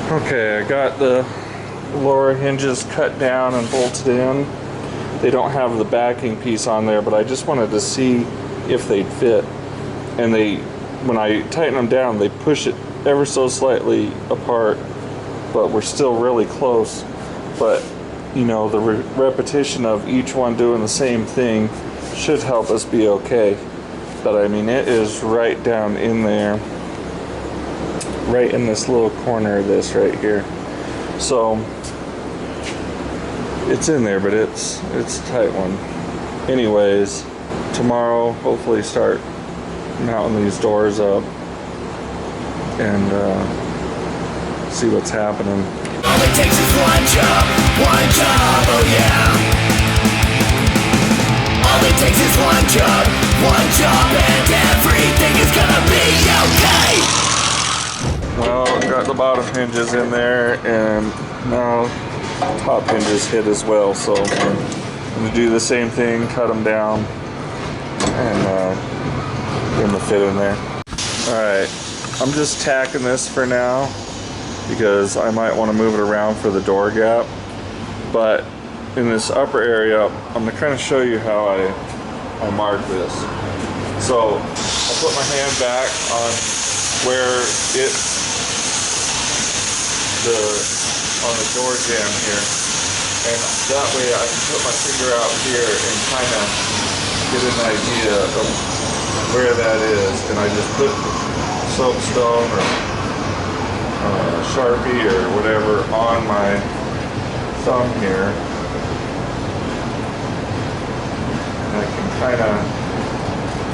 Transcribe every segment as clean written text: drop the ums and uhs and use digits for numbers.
Okay, I got the lower hinges cut down and bolted in. They don't have the backing piece on there, but I just wanted to see if they'd fit. And when I tighten them down, they push it ever so slightly apart, but we're still really close. But you know, the repetition of each one doing the same thing should help us be okay. But I mean, it is right down in there, right in this little corner of this right here. So it's in there, but it's a tight one. Anyways, tomorrow hopefully start mounting these doors up and see what's happening. All it takes is one job, oh yeah. All it takes is one job, and everything is gonna be okay. Well, got the bottom hinges in there, and now top hinges hit as well. So I'm gonna do the same thing, cut them down, and get them to fit in there. All right, I'm just tacking this for now, because I might want to move it around for the door gap. But in this upper area, I'm going to kind of show you how I mark this. So I put my hand back on where on the door jamb here, and that way I can put my finger out here and kind of get an idea of where that is. And I just put soapstone or Sharpie or whatever on my thumb here, and I can kind of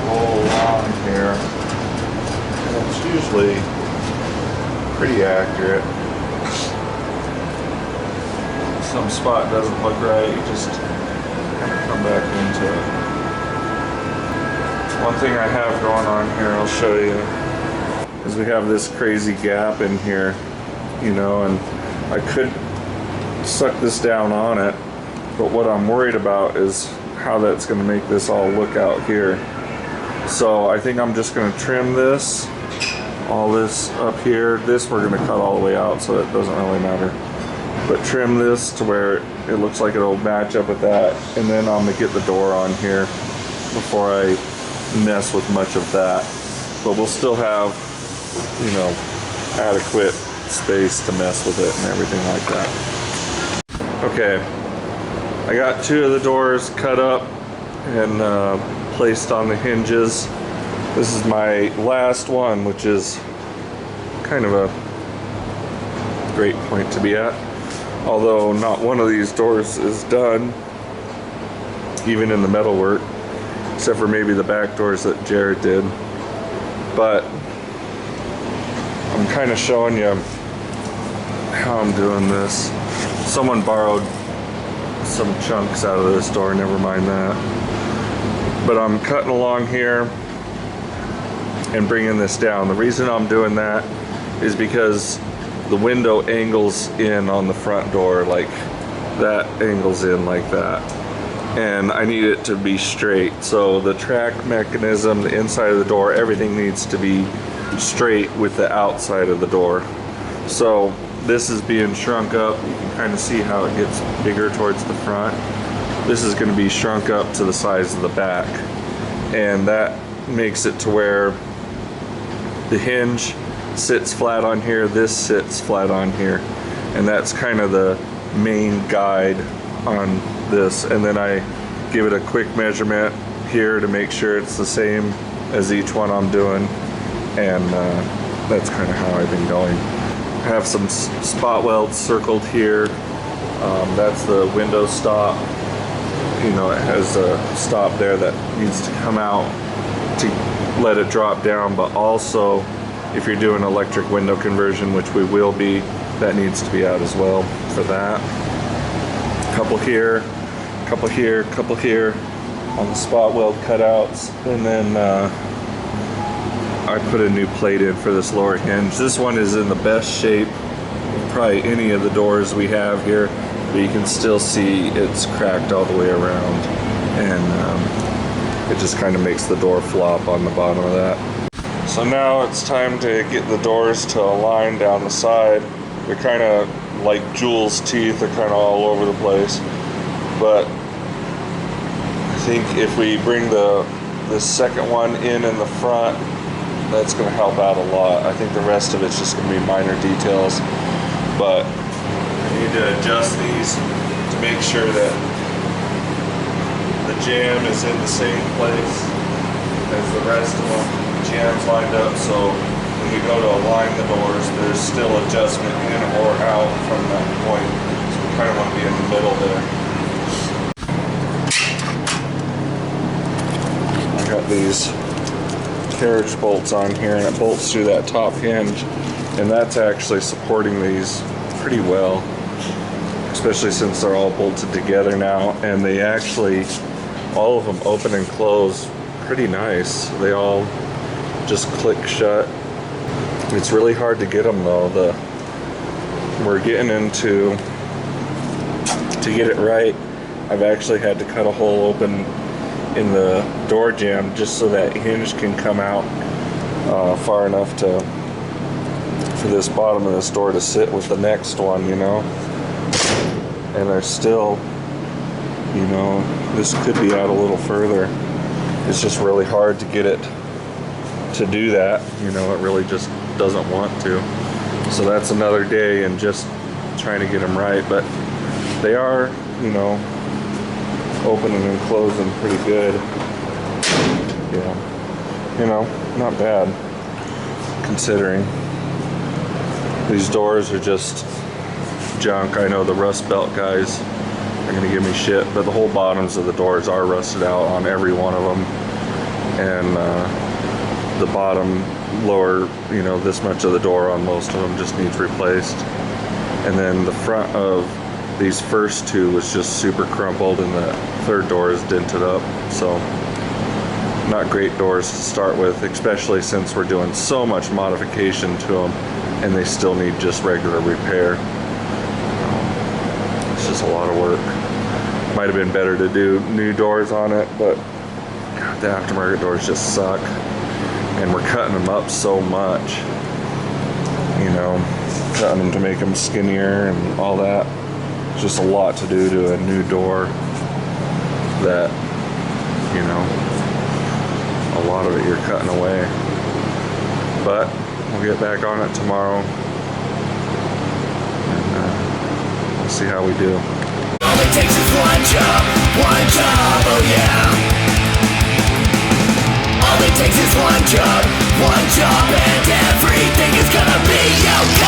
roll along here, and it's usually pretty accurate. Some spot doesn't look right, you just kind of come back into it. One thing I have going on here, I'll show you, is we have this crazy gap in here, you know, and I could suck this down on it, but what I'm worried about is how that's going to make this all look out here. So I think I'm just going to trim this, all this up here. This we're going to cut all the way out, so it doesn't really matter. But trim this to where it looks like it'll match up with that, and then I'm going to get the door on here before I mess with much of that. But we'll still have, you know, adequate space to mess with it and everything like that. Okay, I got 2 of the doors cut up and placed on the hinges. This is my last one, which is kind of a great point to be at. Although not one of these doors is done, even in the metal work, except for maybe the back doors that Jared did. But I'm kind of showing you how I'm doing this. Someone borrowed some chunks out of this door, never mind that. But I'm cutting along here and bringing this down. The reason I'm doing that is because the window angles in on the front door, like that angles in like that. And I need it to be straight. So the track mechanism, the inside of the door, everything needs to be straight with the outside of the door. So this is being shrunk up. You can kind of see how it gets bigger towards the front. This is going to be shrunk up to the size of the back. And that makes it to where the hinge sits flat on here, this sits flat on here. And that's kind of the main guide on this. And then I give it a quick measurement here to make sure it's the same as each one I'm doing. And that's kind of how I've been going. I have some spot welds circled here. That's the window stop. You know, it has a stop there that needs to come out to let it drop down, but also if you're doing electric window conversion, which we will be, that needs to be out as well for that. Couple here, couple here, couple here on the spot weld cutouts, and then I put a new plate in for this lower hinge. This one is in the best shape of probably any of the doors we have here, but you can still see it's cracked all the way around, and it just kind of makes the door flop on the bottom of that. So now it's time to get the doors to align down the side. They're kind of like Jules' teeth. They're kind of all over the place. But I think if we bring the second one in the front, that's going to help out a lot. I think the rest of it's just going to be minor details. But I need to adjust these to make sure that the jam is in the same place as the rest of them. The jam's lined up, so when we go to align the doors, there's still adjustment in or out from that point. So we kind of want to be in the middle there. I got these carriage bolts on here, and it bolts through that top hinge, and that's actually supporting these pretty well, especially since they're all bolted together now, and they actually, all of them open and close pretty nice. They all just click shut. It's really hard to get them though. We're getting into, to get it right, I've actually had to cut a hole open in the door jamb just so that hinge can come out far enough for this bottom of this door to sit with the next one, you know. And there's still, you know, this could be out a little further. It's just really hard to get it to do that, you know. It really just doesn't want to. So that's another day and just trying to get them right. But they are, you know, opening and closing pretty good. Yeah, you know, not bad considering. These doors are just junk. I know the rust belt guys are gonna give me shit, but the whole bottoms of the doors are rusted out on every one of them, and the bottom lower, you know, this much of the door on most of them just needs replaced. And then the front of these first two was just super crumpled, and the third door is dented up. So not great doors to start with, especially since we're doing so much modification to them and they still need just regular repair. It's just a lot of work. Might have been better to do new doors on it, but God, the aftermarket doors just suck, and we're cutting them up so much, you know, cutting them to make them skinnier and all that. Just a lot to do to a new door that, you know, a lot of it you're cutting away. But we'll get back on it tomorrow and we'll see how we do. All it takes is one job, oh yeah. All it takes is one job, and everything is gonna be okay.